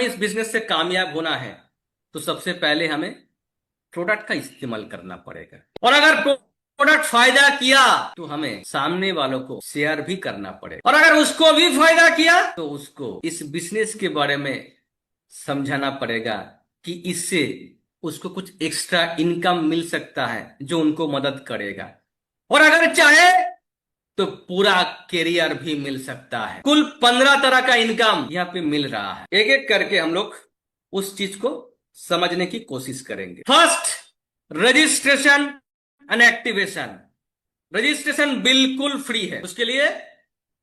हमें इस बिजनेस से कामयाब होना है तो सबसे पहले हमें प्रोडक्ट का इस्तेमाल करना पड़ेगा, और अगर प्रोडक्ट फायदा किया तो हमें सामने वालों को शेयर भी करना पड़ेगा, और अगर उसको भी फायदा किया तो उसको इस बिजनेस के बारे में समझाना पड़ेगा कि इससे उसको कुछ एक्स्ट्रा इनकम मिल सकता है जो उनको मदद करेगा, और अगर चाहे तो पूरा करियर भी मिल सकता है। कुल 15 तरह का इनकम यहाँ पे मिल रहा है। एक एक करके हम लोग उस चीज को समझने की कोशिश करेंगे। First, registration and activation. Registration बिल्कुल फ्री है, उसके लिए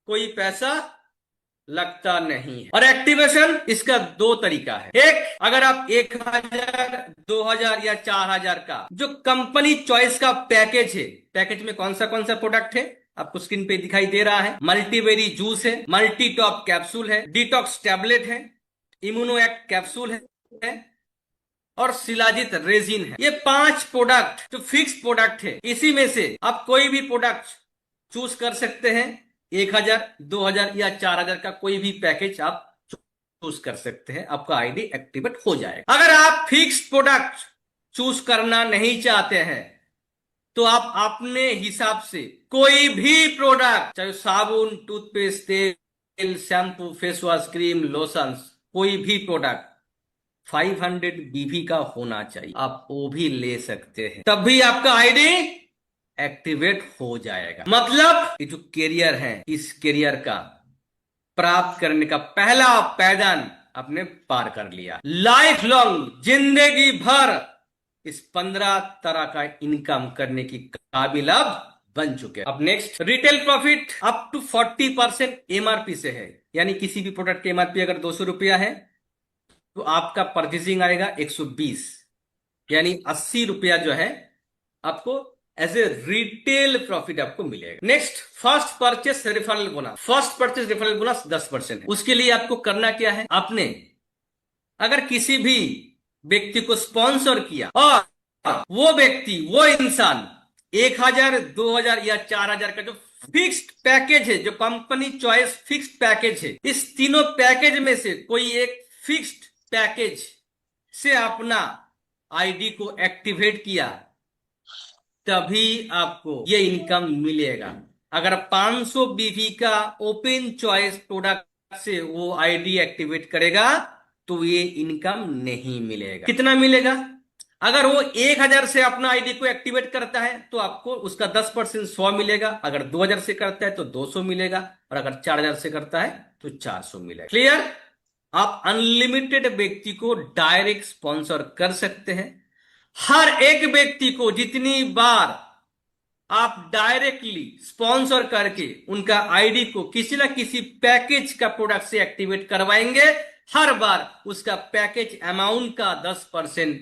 कोई पैसा लगता नहीं है। और एक्टिवेशन, इसका दो तरीका है। एक, अगर आप 1000, 2000 या 4000 का जो कंपनी चॉइस का पैकेज है, पैकेज में कौन सा प्रोडक्ट है आपको स्क्रीन पे दिखाई दे रहा है। मल्टीबेरी जूस है, मल्टी टॉप कैप्सूल है, डिटॉक्स टैबलेट है, इम्यूनो एक्ट कैप्सूल है और शिलाजित रेजिन है। ये 5 प्रोडक्ट जो फिक्स प्रोडक्ट है, इसी में से आप कोई भी प्रोडक्ट चूज कर सकते हैं। 1000, 2000 या 4000 का कोई भी पैकेज आप चूज कर सकते हैं, आपका आईडी एक्टिवेट हो जाएगा। अगर आप फिक्स प्रोडक्ट चूज करना नहीं चाहते हैं तो आप अपने हिसाब से कोई भी प्रोडक्ट, चाहे साबुन, टूथपेस्ट, तेल, shampoo, face wash, cream, lotion, कोई भी प्रोडक्ट 500 बीबी का होना चाहिए, आप वो भी ले सकते हैं, तब भी आपका आईडी एक्टिवेट हो जाएगा। मतलब ये जो कैरियर है, इस कैरियर का प्राप्त करने का पहला पैदान आपने पार कर लिया। लाइफ लॉन्ग, जिंदगी भर इस 15 तरह का इनकम करने की काबिल अब बन चुके हैं। अब next, retail profit up to 40% MRP से है, यानी किसी भी प्रोडक्ट की एमआरपी अगर 200 रुपया है तो आपका परचेसिंग आएगा 120, यानी 80 रुपया जो है आपको एज ए रिटेल प्रॉफिट आपको मिलेगा। Next, first purchase referral bonus. First purchase referral bonus 10% है। उसके लिए आपको करना क्या है, आपने अगर किसी भी व्यक्ति को स्पॉन्सर किया और वो व्यक्ति, वो इंसान 1000, 2000 या 4000 का जो फिक्स्ड पैकेज है, जो कंपनी चॉइस फिक्स्ड पैकेज है, इस तीनों पैकेज में से कोई एक फिक्स्ड पैकेज से अपना आईडी को एक्टिवेट किया, तभी आपको ये इनकम मिलेगा। अगर 500 बीवी का ओपन चॉइस प्रोडक्ट से वो आईडी एक्टिवेट करेगा तो ये इनकम नहीं मिलेगा। कितना मिलेगा? अगर वो 1000 से अपना आईडी को एक्टिवेट करता है तो आपको उसका 10% 100 मिलेगा, अगर 2000 से करता है तो 200 मिलेगा, और अगर 4000 से करता है तो 400 मिलेगा। क्लियर? आप अनलिमिटेड व्यक्ति को डायरेक्ट स्पॉन्सर कर सकते हैं। हर एक व्यक्ति को जितनी बार आप डायरेक्टली स्पॉन्सर करके उनका आईडी को किसी ना किसी पैकेज का प्रोडक्ट से एक्टिवेट करवाएंगे, हर बार उसका पैकेज अमाउंट का 10%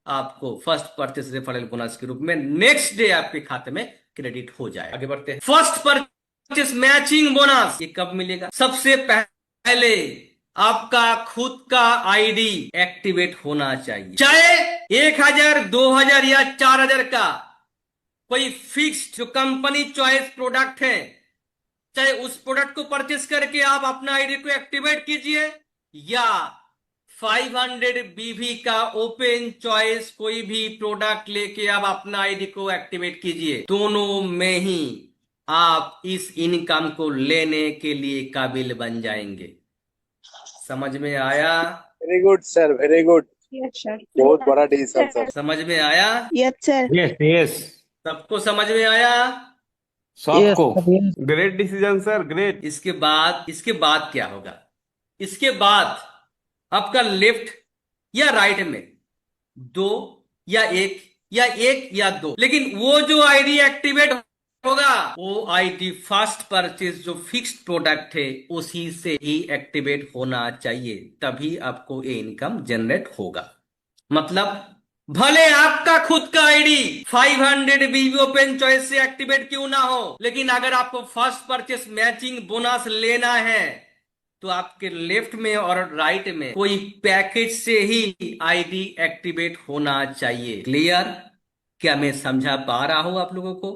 आपको फर्स्ट परचेस रेफरल बोनस के रूप में नेक्स्ट डे आपके खाते में क्रेडिट हो जाए। आगे बढ़ते हैं। फर्स्ट परचेस मैचिंग बोनस, ये कब मिलेगा? सबसे पहले आपका खुद का आईडी एक्टिवेट होना चाहिए। चाहे 1000, 2000 या 4000 का कोई फिक्स्ड जो कंपनी चॉइस प्रोडक्ट है, चाहे उस प्रोडक्ट को परचेस करके आप अपना आईडी को एक्टिवेट कीजिए, या 500 बीवी का ओपन चॉइस कोई भी प्रोडक्ट लेके आप अपना आईडी को एक्टिवेट कीजिए, दोनों में ही आप इस इनकम को लेने के लिए काबिल बन जाएंगे। समझ में आया? Very good sir, very good. Yes sir. बहुत बड़ा डिसीजन सर। समझ में आया? Yes sir. यस यस, सबको समझ में आया? सबको। Great decision sir, great. इसके बाद क्या होगा? इसके बाद आपका लेफ्ट या राइट में 2 या 1 या 1 या 2, लेकिन वो जो आईडी एक्टिवेट होगा वो आईडी फर्स्ट परचेज जो फिक्स्ड प्रोडक्ट है उसी से ही एक्टिवेट होना चाहिए, तभी आपको ये इनकम जनरेट होगा। मतलब भले आपका खुद का आईडी 500 बीवी ओपन चॉइस से एक्टिवेट क्यों ना हो, लेकिन अगर आपको फर्स्ट परचेस मैचिंग बोनस लेना है तो आपके लेफ्ट में और राइट में कोई पैकेज से ही आईडी एक्टिवेट होना चाहिए। क्लियर? क्या मैं समझा पा रहा हूं आप लोगों को?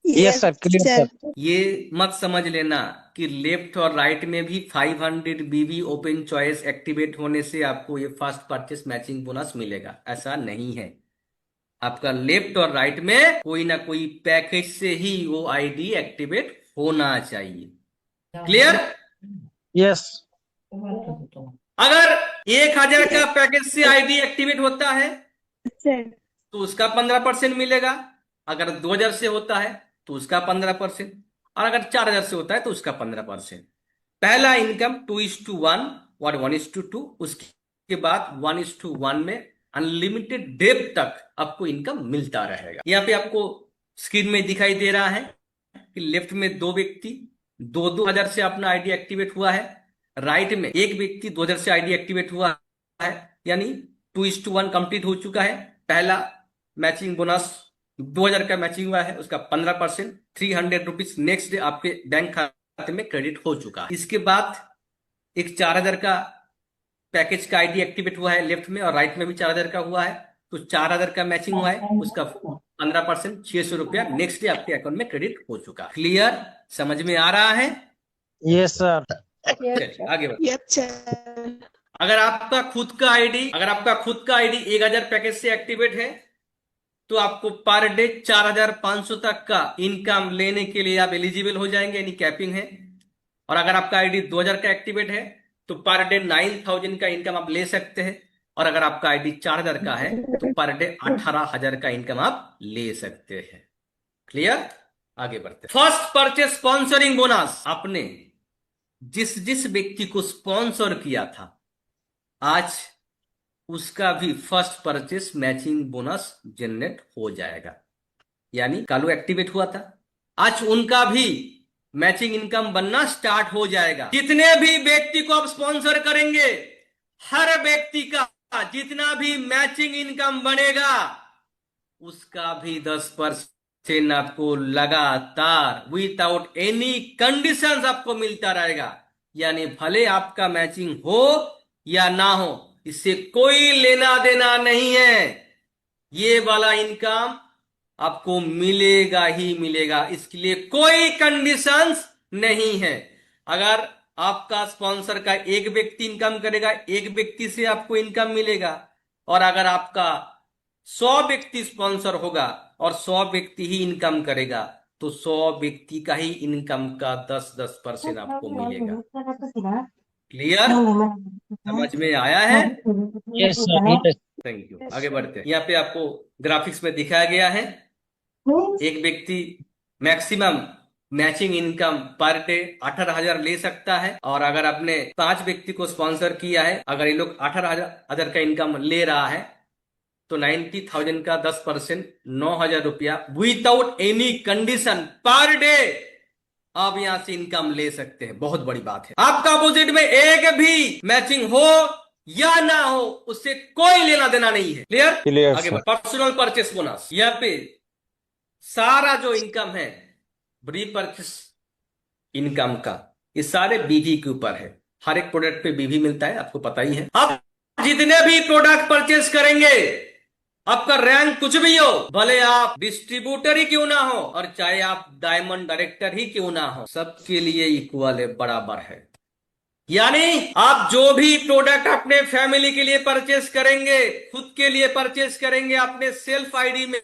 Yes sir, clear sir. ये मत समझ लेना कि लेफ्ट और राइट में भी 500 बीबी ओपन चॉइस एक्टिवेट होने से आपको ये फर्स्ट परचेस मैचिंग बोनस मिलेगा, ऐसा नहीं है। आपका लेफ्ट और राइट में कोई ना कोई पैकेज से ही वो आईडी एक्टिवेट होना चाहिए। क्लियर? यस अगर 1000 का पैकेज से आईडी एक्टिवेट होता है तो उसका 15% मिलेगा। अगर 2000 से होता है तो उसका 15%, और अगर 4000 से होता है तो उसका 15%। पहला इनकम 2:1 और 1:2, उसके बाद 1:1 में अनलिमिटेड डेप तक आपको इनकम मिलता रहेगा। यहाँ पे आपको स्क्रीन में दिखाई दे रहा है कि लेफ्ट में 2 व्यक्ति 2,000 से अपना आईडी एक्टिवेट हुआ है, राइट में एक व्यक्ति 2000 से आईडी एक्टिवेट हुआ है, यानी 2:1 कंप्लीट हो चुका है। पहला मैचिंग बोनस 2000 का मैचिंग हुआ है, उसका 15%, 300 रुपीज नेक्स्ट डे आपके बैंक खाते में क्रेडिट हो चुका है। इसके बाद एक 4000 का पैकेज का आईडी एक्टिवेट हुआ है लेफ्ट में, और राइट में भी 4000 का हुआ है, तो 4000 का मैचिंग हुआ है, उसका 15%, 600 रुपया नेक्स्ट डे आपके अकाउंट में क्रेडिट हो चुका है। क्लियर? समझ में आ रहा है? Yes sir. चलिए आगे बढ़ते। अगर आपका खुद का आईडी 1000 पैकेज से एक्टिवेट है तो आपको पर डे 4500 तक का इनकम लेने के लिए आप एलिजिबल हो जाएंगे, यानी कैपिंग है। और अगर आपका आईडी 2000 का एक्टिवेट है तो पर डे 9000 का इनकम आप ले सकते हैं। और अगर आपका आईडी 4000 का है तो पर डे 18000 का इनकम आप ले सकते हैं। क्लियर? आगे बढ़ते। फर्स्ट परचेस स्पॉन्सरिंग बोनस, आपने जिस व्यक्ति को स्पॉन्सर किया था आज उसका भी first purchase matching bonus generate हो जाएगा। यानी कालू एक्टिवेट हुआ था, आज उनका भी मैचिंग इनकम बनना स्टार्ट हो जाएगा। जितने भी व्यक्ति को आप स्पॉन्सर करेंगे, हर व्यक्ति का जितना भी मैचिंग इनकम बनेगा उसका भी 10% आपको लगातार विदाउट एनी कंडीशंस आपको मिलता रहेगा। यानी भले आपका मैचिंग हो या ना हो, इससे कोई लेना देना नहीं है, ये वाला इनकम आपको मिलेगा ही मिलेगा, इसके लिए कोई कंडीशंस नहीं है। अगर आपका स्पॉन्सर का एक व्यक्ति इनकम करेगा, एक व्यक्ति से आपको इनकम मिलेगा, और अगर आपका 100 व्यक्ति स्पॉन्सर होगा और 100 व्यक्ति ही इनकम करेगा तो 100 व्यक्ति का ही इनकम का 10% आपको मिलेगा। क्लियर? समझ में आया है? Yes sir. Thank you. आगे बढ़ते हैं। यहाँ पे आपको ग्राफिक्स में दिखाया गया है, एक व्यक्ति maximum matching income per day 18000 ले सकता है। और अगर आपने 5 व्यक्ति को स्पॉन्सर किया है, अगर ये लोग 18000 का इनकम ले रहा है तो 90,000 का 10%, 9000 रुपया without any condition per day आप यहां से इनकम ले सकते हैं। बहुत बड़ी बात है। आपका अपोजिट में एक भी मैचिंग हो या ना हो, उससे कोई लेना देना नहीं है। क्लियर? क्लियर आगे सर। पर्सनल परचेस बोनस, यहाँ पे सारा जो इनकम है प्री परचेस इनकम का, ये सारे बीवी के ऊपर है। हर एक प्रोडक्ट पे बीवी मिलता है, आपको पता ही है। आप जितने भी प्रोडक्ट परचेस करेंगे, आपका रैंक कुछ भी हो, भले आप डिस्ट्रीब्यूटर ही क्यों ना हो और चाहे आप डायमंड डायरेक्टर ही क्यों ना हो, सबके लिए इक्वल है, बराबर है। यानी आप जो भी प्रोडक्ट अपने फैमिली के लिए परचेस करेंगे, खुद के लिए परचेस करेंगे अपने सेल्फ आईडी में,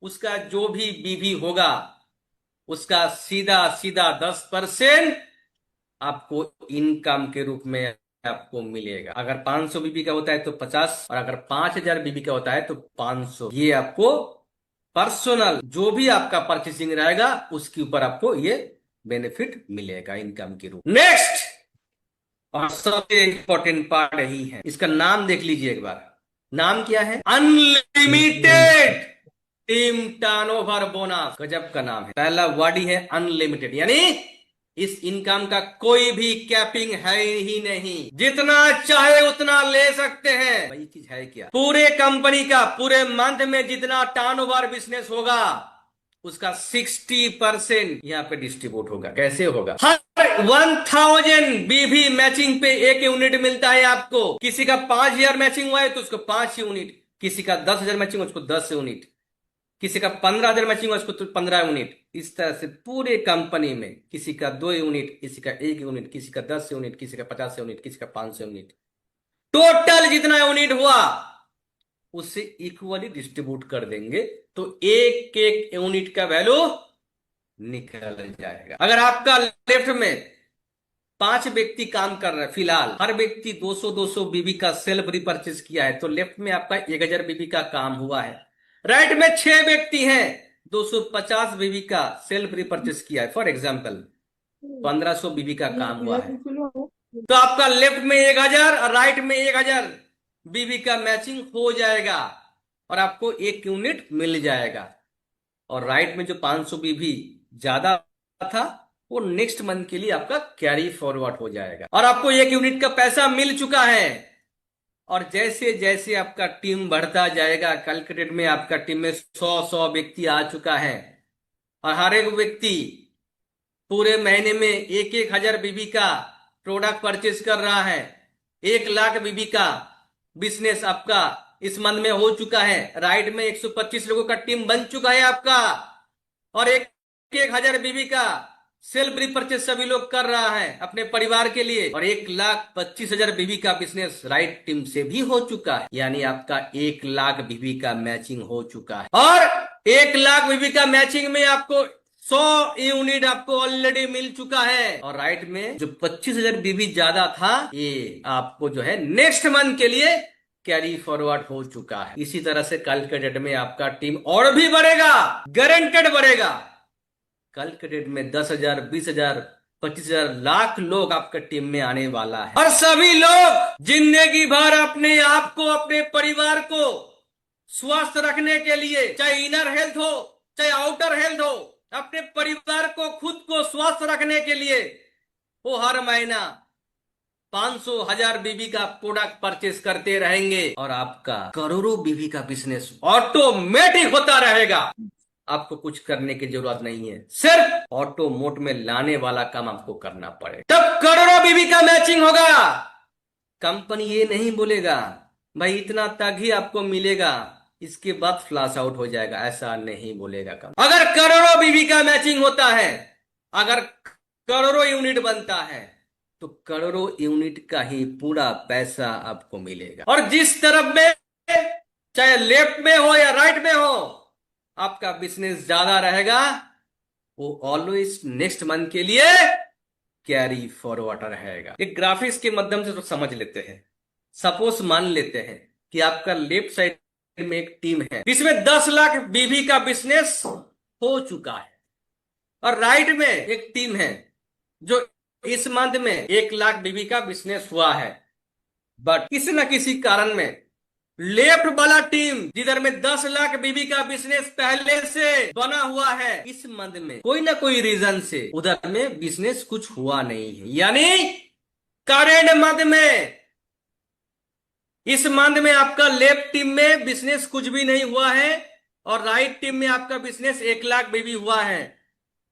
उसका जो भी बीवी होगा उसका सीधा 10% आपको इनकम के रूप में आपको मिलेगा। अगर 500 बीबी का होता है तो 50, और अगर 5000 बीबी का होता है तो 500। ये आपको पर्सनल जो भी आपका परचेसिंग रहेगा उसके ऊपर आपको ये बेनिफिट मिलेगा इनकम के रूप। नेक्स्ट और सबसे इंपॉर्टेंट पार्ट यही है, इसका नाम देख लीजिए एक बार। नाम क्या है? Unlimited team turnover bonus. गजब का नाम है। पहला वर्ड ही है अनलिमिटेड, यानी इस इनकम का कोई भी कैपिंग है ही नहीं, जितना चाहे उतना ले सकते हैं। भाई चीज है क्या? पूरे कंपनी का पूरे मंथ में जितना टर्नओवर बिजनेस होगा उसका 60% यहाँ पे डिस्ट्रीब्यूट होगा। कैसे होगा? हर 1000 बीवी मैचिंग पे 1 यूनिट मिलता है आपको। किसी का 5000 मैचिंग हुआ है तो उसको 5 यूनिट, किसी का 10,000 मैचिंग उसको 10 यूनिट, किसी का 15,000 मैचिंग हुआ उसको तो 15 यूनिट। इस तरह से पूरे कंपनी में किसी का 2 यूनिट, किसी का 1 यूनिट, किसी का 10 यूनिट, किसी का 50 यूनिट, किसी का 500 यूनिट, टोटल जितना यूनिट हुआ उससे इक्वली डिस्ट्रीब्यूट कर देंगे तो एक एक यूनिट का वैल्यू निकल जाएगा। अगर आपका लेफ्ट में 5 व्यक्ति काम कर रहे हैं, फिलहाल हर व्यक्ति 200-200 बीबी का सेल्फ रिपर्चेस किया है, तो लेफ्ट में आपका 1000 बीबी का काम हुआ है। राइट में 6 व्यक्ति हैं, 250 बीबी का सेल्फ रिपर्चेस किया है, फॉर एग्जाम्पल 1500 बीबी का काम हुआ है। तो आपका लेफ्ट में 1000 और राइट में 1000 बीबी का मैचिंग हो जाएगा और आपको 1 यूनिट मिल जाएगा। और राइट में जो 500 बीबी ज्यादा था वो नेक्स्ट मंथ के लिए आपका कैरी फॉरवर्ड हो जाएगा और आपको 1 यूनिट का पैसा मिल चुका है। और जैसे जैसे आपका टीम बढ़ता जाएगा, कल के डेट में आपका टीम में 100 व्यक्ति आ चुका है और हर एक व्यक्ति पूरे महीने में 1,000 बीबी का प्रोडक्ट परचेज कर रहा है। 1 लाख बीबी का बिजनेस आपका इस मंथ में हो चुका है। राइट में 125 लोगों का टीम बन चुका है आपका और 1,000 बीबी का सेल्फ रिपर्चेज सभी लोग कर रहा है अपने परिवार के लिए और 1,25,000 बीबी का बिजनेस राइट टीम से भी हो चुका है। यानी आपका 1 लाख बीबी का मैचिंग हो चुका है और 1 लाख बीबी का मैचिंग में आपको 100 यूनिट आपको ऑलरेडी मिल चुका है। और राइट में जो 25,000 बीबी ज्यादा था ये आपको जो है नेक्स्ट मंथ के लिए कैरी फॉरवर्ड हो चुका है। इसी तरह से कल के डेट में आपका टीम और भी बढ़ेगा, गारंटेड बढ़ेगा। कल के डेट में 10,000, 20,000, 25,000 लाख लोग आपके टीम में आने वाला है और सभी लोग जिंदगी भर अपने आप को, अपने परिवार को स्वस्थ रखने के लिए, चाहे इनर हेल्थ हो चाहे आउटर हेल्थ हो, अपने परिवार को, खुद को स्वस्थ रखने के लिए वो हर महीना 500,000 बीबी का प्रोडक्ट परचेस करते रहेंगे और आपका करोड़ों बीबी का बिजनेस ऑटोमेटिक होता रहेगा। आपको कुछ करने की जरूरत नहीं है, सिर्फ ऑटो मोड में लाने वाला काम आपको करना पड़ेगा, तब करोड़ों बीबी का मैचिंग होगा। कंपनी ये नहीं बोलेगा भाई इतना तक ही आपको मिलेगा, इसके बाद फ्लैश आउट हो जाएगा, ऐसा नहीं बोलेगा कंपनी। अगर करोड़ों बीबी का मैचिंग होता है, अगर करोड़ों यूनिट बनता है तो करोड़ों यूनिट का ही पूरा पैसा आपको मिलेगा। और जिस तरफ में, चाहे लेफ्ट में हो या राइट में हो, आपका बिजनेस ज्यादा रहेगा, वो ऑलवेज नेक्स्ट मंथ के लिए कैरी फॉरवर्ड रहेगा। एक ग्राफिक्स के माध्यम से तो समझ लेते हैं। सपोज मान लेते हैं कि आपका लेफ्ट साइड में एक टीम है जिसमें 10 लाख बीबी का बिजनेस हो चुका है और राइट में एक टीम है जो इस मंथ में 1 लाख बीबी का बिजनेस हुआ है, बट किसी न किसी कारण में लेफ्ट वाला टीम जिधर में 10 लाख बीबी का बिजनेस पहले से बना हुआ है, इस मंथ में कोई ना कोई रीजन से उधर में बिजनेस कुछ हुआ नहीं है। यानी करेंट मंथ में, इस मंथ में आपका लेफ्ट टीम में बिजनेस कुछ भी नहीं हुआ है और राइट टीम में आपका बिजनेस 1 लाख बीबी हुआ है।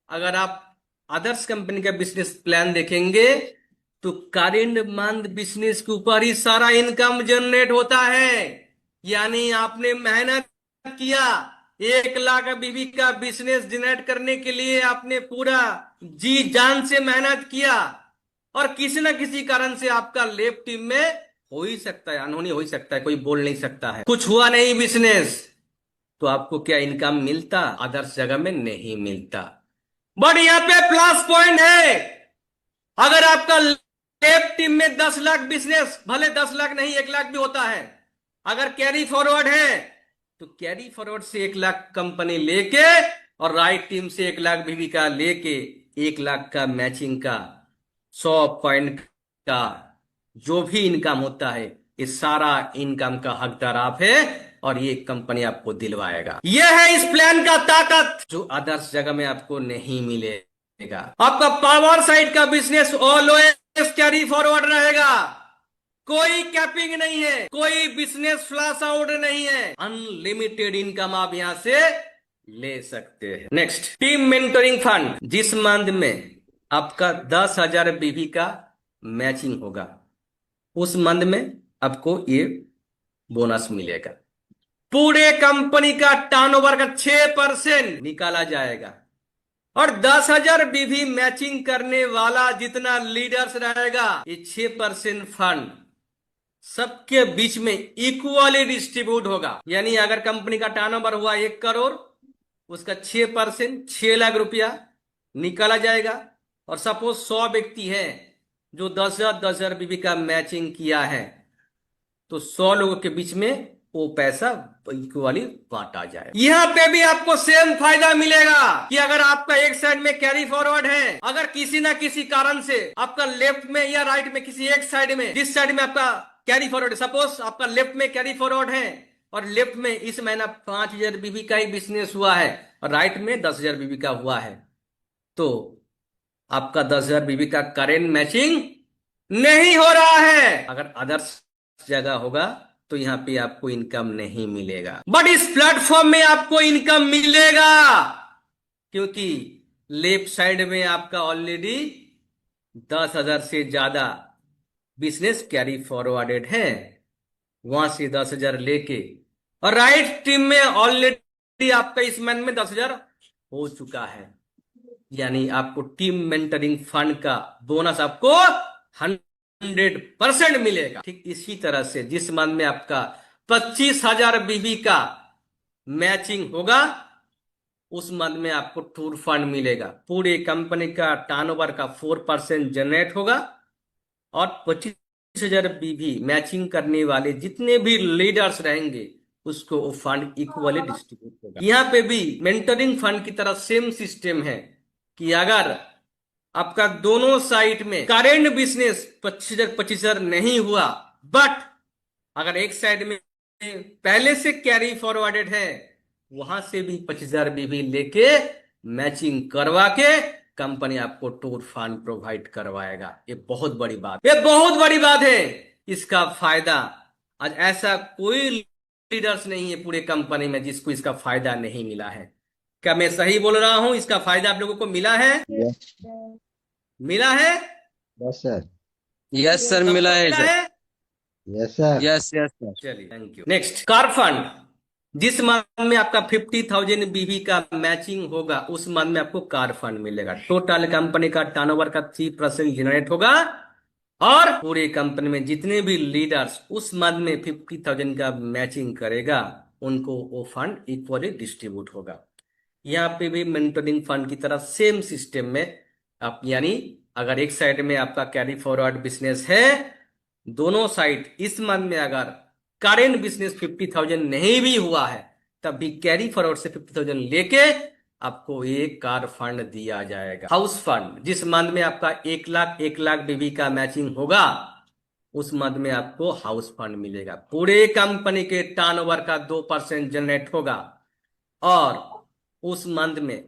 अगर आप अदर्स कंपनी का बिजनेस प्लान देखेंगे तो करेंट मंथ बिजनेस के ऊपर ही सारा इनकम जनरेट होता है। यानी आपने मेहनत किया, 1 लाख बीबी का बिजनेस जनरेट करने के लिए आपने पूरा जी जान से मेहनत किया और किसी न किसी कारण से आपका लेफ्ट टीम में हो ही सकता है, अनहोनी हो ही सकता है, कोई बोल नहीं सकता है, कुछ हुआ नहीं बिजनेस, तो आपको क्या इनकम मिलता? अदर्स जगह में नहीं मिलता। बट यहां पे प्लस पॉइंट है, अगर आपका लेफ्ट टीम में 10 लाख बिजनेस, भले 10 लाख नहीं 1 लाख भी होता है, अगर कैरी फॉरवर्ड है तो कैरी फॉरवर्ड से 1 लाख कंपनी लेके और राइट टीम से 1 लाख बीबी का लेके 1 लाख का मैचिंग का 100 पॉइंट का जो भी इनकम होता है, ये सारा इनकम का हकदार आप है और ये कंपनी आपको दिलवाएगा। यह है इस प्लान का ताकत जो अदर्स जगह में आपको नहीं मिलेगा। आपका पावर साइड का बिजनेस ऑलवेज कैरी फॉरवर्ड रहेगा, कोई कैपिंग नहीं है, कोई बिजनेस फ्लैश आउट नहीं है, अनलिमिटेड इनकम आप यहां से ले सकते हैं। नेक्स्ट, टीम मेंटरिंग फंड, जिस मंथ में आपका 10,000 बीबी का मैचिंग होगा उस मंथ में आपको ये बोनस मिलेगा। पूरे कंपनी का टर्नओवर का 6% निकाला जाएगा। और 10,000 बीवी मैचिंग करने वाला जितना लीडर्स रहेगा, ये 6% फंड सबके बीच में इक्वली डिस्ट्रीब्यूट होगा। यानी अगर कंपनी का टर्नओवर हुआ 1 करोड़, उसका 6% 6 लाख रुपया निकाला जाएगा। और सपोज 100 व्यक्ति हैं जो 10,000 बीवी का मैचिंग किया है, तो 100 लोगों के बीच में वो पैसा इक्वली बांटा जाए। यहां पे भी आपको सेम फायदा मिलेगा कि अगर आपका एक साइड में कैरी फॉरवर्ड है, अगर किसी ना किसी कारण से आपका लेफ्ट में या राइट में किसी एक साइड में, जिस साइड में आपका कैरी फॉरवर्ड, सपोज आपका लेफ्ट में कैरी फॉरवर्ड है और लेफ्ट में इस महीना 5,000 बीवी का ही बिजनेस हुआ है और राइट में 10,000 बीवी का हुआ है, तो आपका 10,000 बीवी का करेंट मैचिंग नहीं हो रहा है। अगर अदर्स जगह होगा तो यहां पे आपको इनकम नहीं मिलेगा, बट इस प्लेटफॉर्म में आपको इनकम मिलेगा, क्योंकि लेफ्ट साइड में आपका ऑलरेडी 10,000 से ज्यादा बिजनेस कैरी फॉरवर्डेड है, वहां से 10,000 लेके, और राइट टीम में ऑलरेडी आपका इस मंथ में 10,000 हो चुका है। यानी आपको टीम मेंटरिंग फंड का बोनस आपको 100% मिलेगा। ठीक इसी तरह से जिस मंथ में आपका 25,000 बीवी का मैचिंग होगा, उस मंथ में आपको टूर फंड मिलेगा। पूरे कंपनी का टर्नओवर का 4% जनरेट होगा और 25,000 बीवी मैचिंग करने वाले जितने भी लीडर्स रहेंगे उसको वो फंड इक्वली डिस्ट्रीब्यूट होगा। यहां पे भी मेंटरिंग फंड की तरह सेम सिस्टम है कि अगर आपका दोनों साइड में करेंट बिजनेस 25,000 नहीं हुआ, बट अगर एक साइड में पहले से कैरी फॉरवर्डेड है, वहां से भी 25,000 बीवी लेके मैचिंग करवा के कंपनी आपको टूर फंड प्रोवाइड करवाएगा। ये बहुत बड़ी बात, ये बहुत बड़ी बात है। इसका फायदा आज ऐसा कोई लीडर्स नहीं है पूरे कंपनी में जिसको इसका फायदा नहीं मिला है। क्या मैं सही बोल रहा हूं? इसका फायदा आप लोगों को मिला है? मिला है? Yes sir. यस सर, मिला है सर। Yes sir. Yes yes sir. चलिए, thank you. Next, car fund. जिस मंथ में आपका 50,000 बीवी का मैचिंग होगा, उस मंथ में आपको कार फंड मिलेगा। टोटल कंपनी का टर्नओवर का 3% जनरेट होगा और पूरे कंपनी में जितने भी लीडर्स उस मंथ में 50,000 का मैचिंग करेगा, उनको वो फंड इक्वली डिस्ट्रीब्यूट होगा। यहाँ पे भी मेंटरिंग फंड की तरह सेम सिस्टम में आप, यानी अगर एक साइड में आपका कैरी फॉरवर्ड बिजनेस है, दोनों साइड इस मंथ में अगर करेंट बिजनेस 50,000 नहीं भी हुआ है, तब भी कैरी फॉरवर्ड से 50,000 लेके आपको एक कार फंड दिया जाएगा। हाउस फंड, जिस मंथ में आपका 1 लाख बीवी का मैचिंग होगा, उस मंथ में आपको हाउस फंड मिलेगा। पूरे कंपनी के टर्नओवर का 2% जनरेट होगा और उस मंथ में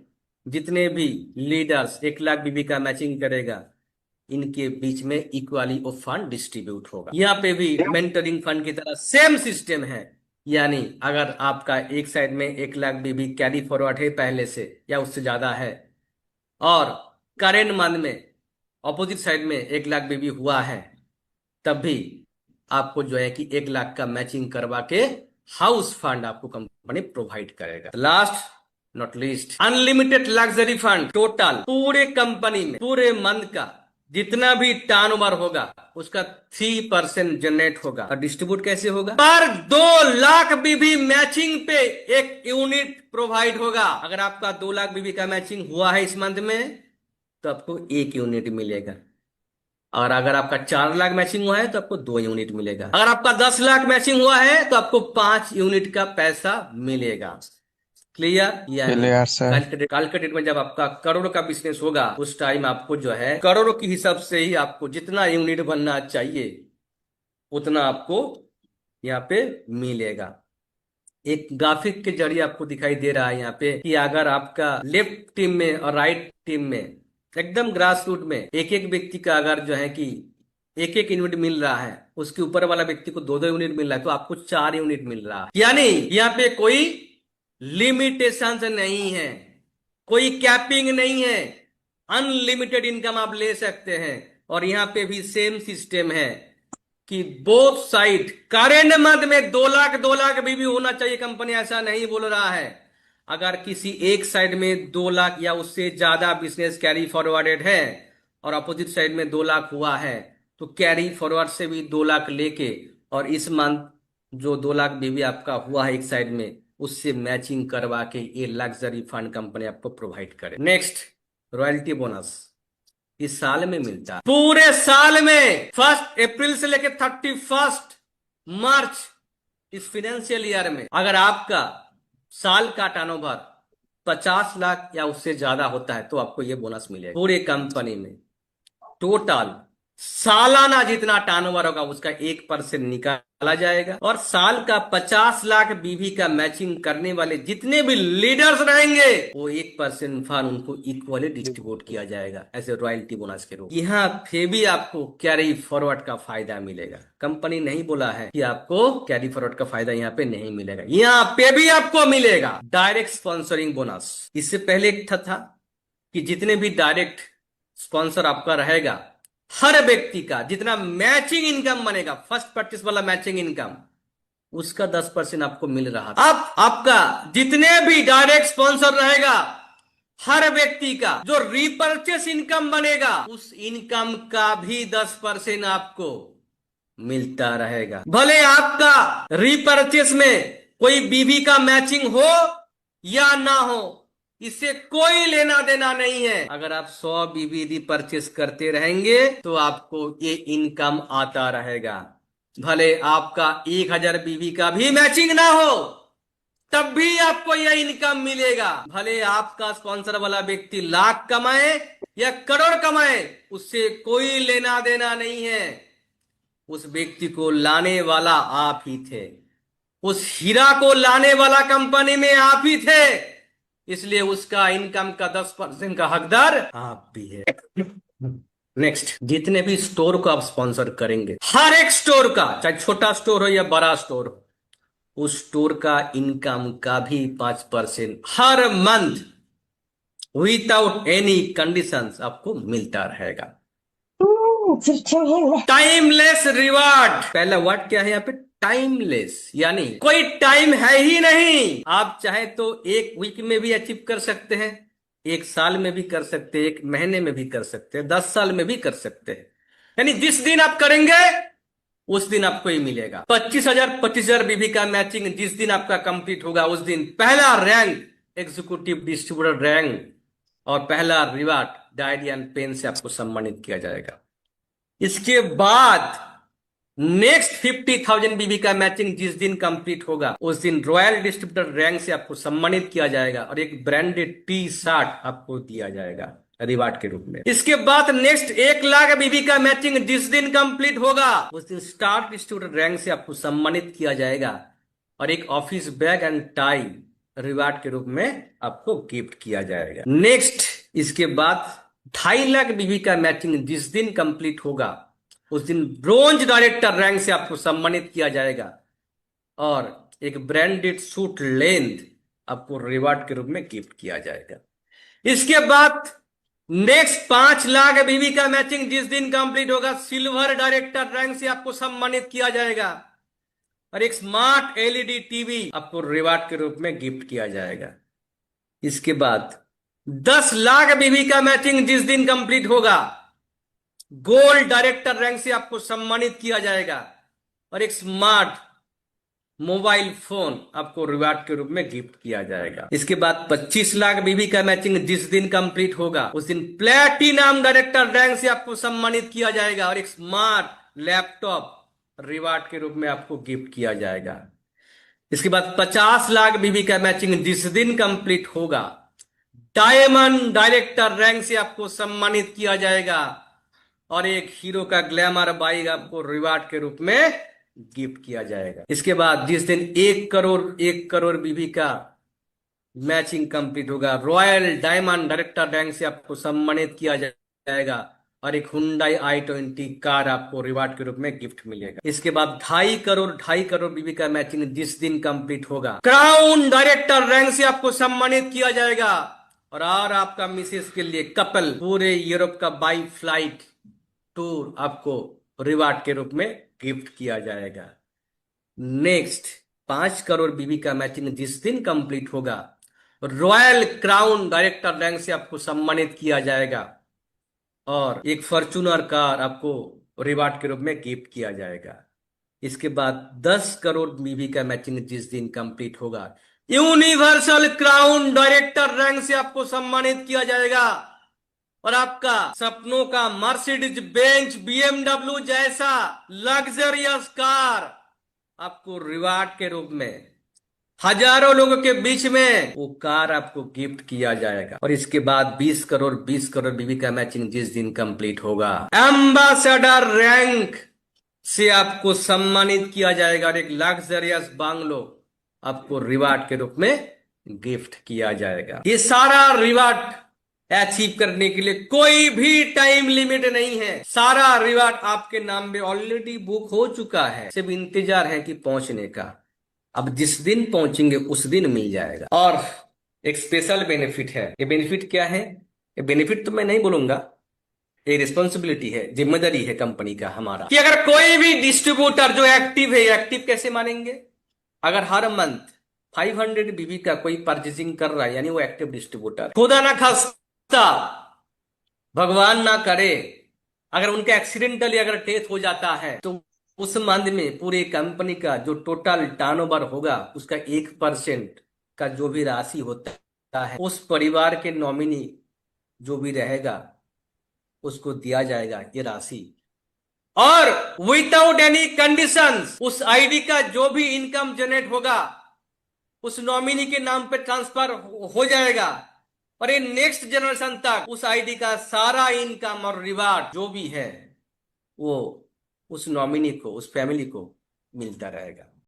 जितने भी लीडर्स 1 लाख बीवी का मैचिंग करेगा, इनके बीच में इक्वली वो फंड डिस्ट्रीब्यूट होगा। यहाँ पे भी मेंटरिंग फंड की तरह सेम सिस्टम है। यानी अगर आपका एक साइड में 1 लाख बीवी कैरी फॉरवर्ड है पहले से या उससे ज्यादा है, और करेंट मंथ में ऑपोजिट साइड में 1 लाख बीवी हुआ है, तब भी आपको जो है कि 1 लाख का मैचिंग करवा के हाउस फंड आपको कंपनी प्रोवाइड करेगा। Last not least, unlimited luxury fund. Total पूरे कंपनी में पूरे मंथ का जितना भी टर्नओवर होगा उसका 3% जनरेट होगा। और डिस्ट्रीब्यूट कैसे होगा? पर 2 लाख बीवी मैचिंग पे 1 यूनिट प्रोवाइड होगा। अगर आपका 2 लाख बीवी का मैचिंग हुआ है इस मंथ में, तो आपको 1 यूनिट मिलेगा। और अगर आपका 4 लाख मैचिंग हुआ है तो आपको 2 यूनिट मिलेगा। अगर आपका 10 लाख मैचिंग हुआ है तो आपको 5 यूनिट का पैसा मिलेगा। क्लियर? Clear sir. कल के डेट में जब आपका करोड़ का बिजनेस होगा, उस टाइम आपको जो है करोड़ों के हिसाब से ही आपको जितना यूनिट बनना चाहिए उतना आपको यहाँ पे मिलेगा। एक ग्राफिक के जरिए आपको दिखाई दे रहा है यहाँ पे कि अगर आपका लेफ्ट टीम में और राइट टीम में एकदम ग्रास रूट में एक एक व्यक्ति का अगर जो है कि एक एक यूनिट मिल रहा है, उसके ऊपर वाला व्यक्ति को 2-2 यूनिट मिल रहा है, तो आपको 4 यूनिट मिल रहा है। यानी यहाँ पे कोई लिमिटेशन नहीं है, कोई कैपिंग नहीं है, अनलिमिटेड इनकम आप ले सकते हैं। और यहाँ पे भी सेम सिस्टम है कि बोथ साइड करेंट मंथ में 2 लाख भी होना चाहिए। कंपनी ऐसा नहीं बोल रहा है। अगर किसी एक साइड में 2 लाख या उससे ज्यादा बिजनेस कैरी फॉरवर्डेड है और अपोजिट साइड में 2 लाख हुआ है, तो कैरी फॉरवर्ड से भी 2 लाख लेके और इस मंथ जो 2 लाख भी आपका हुआ है एक साइड में, उससे मैचिंग करवा के ये लग्जरी फंड कंपनी आपको प्रोवाइड करे। नेक्स्ट, रॉयल्टी बोनस इस साल में मिलता है, पूरे साल में 1 अप्रैल से लेकर 31 मार्च इस फाइनेंशियल ईयर में। अगर आपका साल का टर्नओवर 50 लाख या उससे ज्यादा होता है तो आपको ये बोनस मिलेगा। पूरे कंपनी में टोटल सालाना जितना टर्नओवर होगा उसका 1% निकाला जाएगा और साल का 50 लाख बीवी का मैचिंग करने वाले जितने भी लीडर्स रहेंगे वो 1% फंड उनको इक्वली डिस्ट्रीब्यूट किया जाएगा ऐसे रॉयल्टी बोनस के रूप। यहाँ पे भी आपको कैरी फॉरवर्ड का फायदा मिलेगा। कंपनी नहीं बोला है कि आपको कैरी फॉरवर्ड का फायदा यहाँ पे नहीं मिलेगा, यहाँ पे भी आपको मिलेगा डायरेक्ट स्पॉन्सरिंग बोनस। इससे पहले एक था कि जितने भी डायरेक्ट स्पॉन्सर आपका रहेगा, हर व्यक्ति का जितना मैचिंग इनकम बनेगा, फर्स्ट परचेस वाला मैचिंग इनकम, उसका 10% आपको मिल रहा था। अब आपका जितने भी डायरेक्ट स्पॉन्सर रहेगा, हर व्यक्ति का जो रीपर्चेस इनकम बनेगा, उस इनकम का भी 10% आपको मिलता रहेगा। भले आपका रीपर्चेस में कोई बीवी का मैचिंग हो या ना हो, इससे कोई लेना देना नहीं है। अगर आप 100 बीबीडी परचेस करते रहेंगे तो आपको ये इनकम आता रहेगा। भले आपका 1000 बीबी का भी मैचिंग ना हो तब भी आपको यह इनकम मिलेगा। भले आपका स्पॉन्सर वाला व्यक्ति लाख कमाए या करोड़ कमाए, उससे कोई लेना देना नहीं है। उस व्यक्ति को लाने वाला आप ही थे, उस हीरा को लाने वाला कंपनी में आप ही थे, इसलिए उसका इनकम का 10% का हकदार आप भी है। नेक्स्ट, जितने भी स्टोर को आप स्पॉन्सर करेंगे, हर एक स्टोर का, चाहे छोटा स्टोर हो या बड़ा स्टोर हो, उस स्टोर का इनकम का भी 5% हर मंथ विदाउट एनी कंडीशंस आपको मिलता रहेगा। टाइमलेस रिवार्ड, पहला वर्ड क्या है यहाँ पे? टाइमलेस, यानी कोई टाइम है ही नहीं। आप चाहे तो एक वीक में भी अचीव कर सकते हैं, एक साल में भी कर सकते हैं, एक महीने में भी कर सकते हैं, 10 साल में भी कर सकते हैं। यानी जिस दिन आप करेंगे उस दिन आपको ही मिलेगा। 25,000 बीबी का मैचिंग जिस दिन आपका कंप्लीट होगा, उस दिन पहला रैंक एग्जीक्यूटिव डिस्ट्रीब्यूटर रैंक और पहला रिवार्ड डायरी एंड पेन से आपको सम्मानित किया जाएगा। इसके बाद नेक्स्ट 50,000 बीबी का मैचिंग जिस दिन कंप्लीट होगा, उस दिन रॉयल डिस्ट्रीब्यूटर रैंक से आपको सम्मानित किया जाएगा और एक ब्रांडेड टी-शर्ट आपको दिया जाएगा रिवार्ड के रूप में। इसके बाद नेक्स्ट 1 लाख बीबी का मैचिंग जिस दिन कंप्लीट होगा, उस दिन स्टार डिस्ट्रीब्यूटर रैंक से आपको सम्मानित किया जाएगा और एक office bag and tie reward के रूप में आपको गिफ्ट किया जाएगा। नेक्स्ट, इसके बाद 2.5 लाख बीबी का मैचिंग जिस दिन कंप्लीट होगा, उस दिन ब्रोंज डायरेक्टर रैंक से आपको सम्मानित किया जाएगा और एक ब्रांडेड सूट लेंथ आपको रिवार्ड के रूप में गिफ्ट किया जाएगा। इसके बाद नेक्स्ट 5 लाख बीबी का मैचिंग जिस दिन कंप्लीट होगा, सिल्वर डायरेक्टर रैंक से आपको सम्मानित किया जाएगा और एक स्मार्ट एलईडी टीवी आपको रिवार्ड के रूप में गिफ्ट किया जाएगा। इसके बाद 10 लाख बीबी का मैचिंग जिस दिन कंप्लीट होगा, गोल्ड डायरेक्टर रैंक से आपको सम्मानित किया जाएगा और एक स्मार्ट मोबाइल फोन आपको रिवार्ड के रूप में गिफ्ट किया जाएगा। इसके बाद 25 लाख बीबी का मैचिंग जिस दिन कंप्लीट होगा, उस दिन प्लेटिनम डायरेक्टर रैंक से आपको सम्मानित किया जाएगा और एक स्मार्ट लैपटॉप रिवार्ड के रूप में आपको गिफ्ट किया जाएगा। इसके बाद 50 लाख बीबी का मैचिंग जिस दिन कंप्लीट होगा, डायमंड डायरेक्टर रैंक से आपको सम्मानित किया जाएगा और एक हीरो का ग्लैमर बाइक आपको रिवार्ड के रूप में गिफ्ट किया जाएगा। इसके बाद जिस दिन 1 करोड़ बीबी का मैचिंग कंप्लीट होगा, रॉयल डायमंड डायरेक्टर रैंक से आपको सम्मानित किया जाएगा और एक हुंडई i20 कार आपको रिवार्ड के रूप में गिफ्ट मिलेगा। इसके बाद 2.5 करोड़ बीबी का मैचिंग जिस दिन कंप्लीट होगा, क्राउन डायरेक्टर रैंक से आपको सम्मानित किया जाएगा और आपका मिसेस के लिए कपल पूरे यूरोप का बाई फ्लाइट टूर आपको रिवार्ड के रूप में गिफ्ट किया जाएगा। नेक्स्ट 5 करोड़ बीवी का मैचिंग जिस दिन कंप्लीट होगा, रॉयल क्राउन डायरेक्टर रैंक से आपको सम्मानित किया जाएगा और एक फॉर्च्यूनर कार आपको रिवार्ड के रूप में गिफ्ट किया जाएगा। इसके बाद 10 करोड़ बीवी का मैचिंग जिस दिन कंप्लीट होगा, यूनिवर्सल क्राउन डायरेक्टर रैंक से आपको सम्मानित किया जाएगा और आपका सपनों का मर्सिडीज बेंच बीएमडब्ल्यू जैसा लग्जरियस कार आपको रिवार्ड के रूप में हजारों लोगों के बीच में वो कार आपको गिफ्ट किया जाएगा। और इसके बाद 20 करोड़ बीवी का मैचिंग जिस दिन कंप्लीट होगा, एम्बेसडर रैंक से आपको सम्मानित किया जाएगा और एक लग्जरियस बांग्लो आपको रिवार्ड के रूप में गिफ्ट किया जाएगा। ये सारा रिवार्ड अचीव करने के लिए कोई भी टाइम लिमिट नहीं है। सारा रिवार्ड आपके नाम पे ऑलरेडी बुक हो चुका है, सिर्फ इंतजार है कि पहुंचने का। अब जिस दिन पहुंचेंगे उस दिन मिल जाएगा। और एक स्पेशल बेनिफिट है। ये बेनिफिट क्या है? ये बेनिफिट तो मैं नहीं बोलूंगा, ये रिस्पॉन्सिबिलिटी है, जिम्मेदारी है कंपनी का हमारा, कि अगर कोई भी डिस्ट्रीब्यूटर जो एक्टिव है, एक्टिव कैसे मानेंगे? अगर हर मंथ 500 बीबी का कोई परचेसिंग कर रहा है, यानी वो एक्टिव डिस्ट्रीब्यूटर। खुदा ना खास्ता, भगवान ना करे, अगर उनका एक्सीडेंटली अगर डेथ हो जाता है तो उस मंथ में पूरे कंपनी का जो टोटल टर्नओवर होगा उसका 1% का जो भी राशि होता है उस परिवार के नॉमिनी जो भी रहेगा उसको दिया जाएगा ये राशि। और विदाउट एनी कंडीशंस उस आईडी का जो भी इनकम जनरेट होगा उस नॉमिनी के नाम पे ट्रांसफर हो जाएगा और ये नेक्स्ट जनरेशन तक उस आईडी का सारा इनकम और रिवार्ड जो भी है वो उस नॉमिनी को, उस फैमिली को मिलता रहेगा।